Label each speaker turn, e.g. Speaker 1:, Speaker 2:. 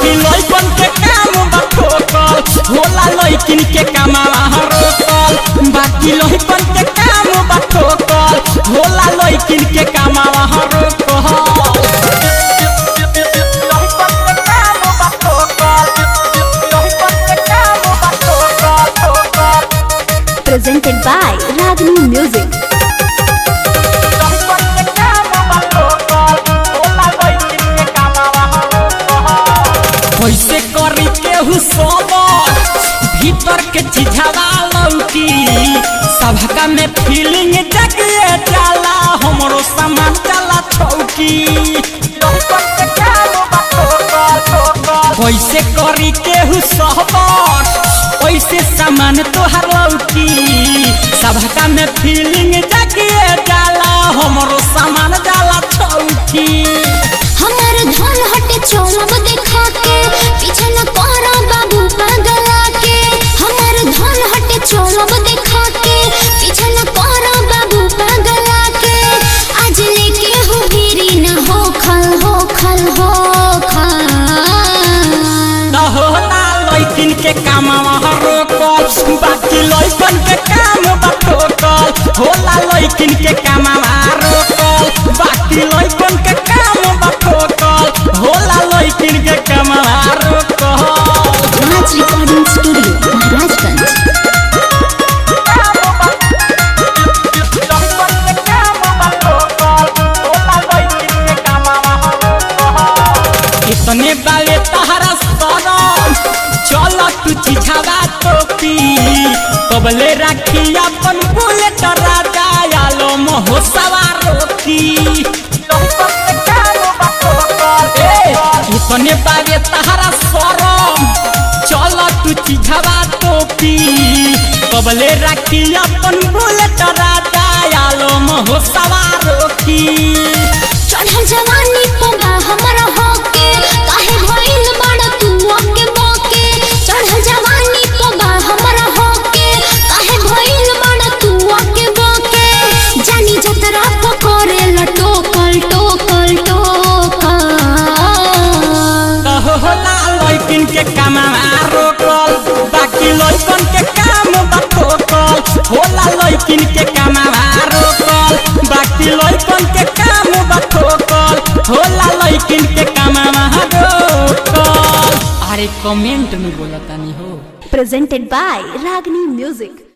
Speaker 1: बाकी लइकन के काम बठोकल होला लइकिन के कमावा रोकल बाकी लइकन के काम बठोकल होला लइकिन के कमावा रोकल
Speaker 2: Presented by Ragini Music.
Speaker 1: कैसे करी केहू सबर भीतर के चिझावा लौकी सबका में फीलिंग जगिए जाला हमरो सामान चला छौकी कैसे करी केहू सबर कैसे सामान तोहर लौकी सबका में फीलिंग जगिए जाला हमरो सामान जाला छौकी
Speaker 2: हमार धन हटे चोलब देखा के पीछे न पड़ा बाबू पगला के हमार धन हटे चोलब देखा के पीछे न पड़ा बाबू पगला के आज लेके हो गिरी न हो खल
Speaker 1: होला लइकिन के कामवा रोकल बाकी लइकन के काम बठोकल होला लइकिन के कामवा रोकल बाकी लइकन के काम बठोकल होला लइकिन के कामवा रोकल
Speaker 2: राज रिकॉर्डिंग स्टूडियो महाराजगंज
Speaker 1: इतने बाले तहरा सरम चल तू चिझावा टोपी कबले राखी अपन बुलेट राजा आलो मोह सवार रोकी इतने बाले तहरा सरम चल तू चिझावा टोपी कबले राखी अपन बुलेट राजा आलो मोह सवार रोकी
Speaker 2: चढ़ल जवानी पोगा हमरा होके काहे भइल बड़ तू ओके बोके चढ़ल जवानी पोगा हमरा होके काहे भइल बड़ तू ओके बोके जानी जतरा पकोरे लटोकल टोकल
Speaker 1: होला लइकिन के कामवा रोकल बाकी लइकन के काम बठोकल होला लइकिन के कामवा रोकल बाकी लइकन के काम बठोकल होला लइकिन के कामवा रोकल अरे कमेंट में बोलतानी हो
Speaker 2: Presented by Ragini Music.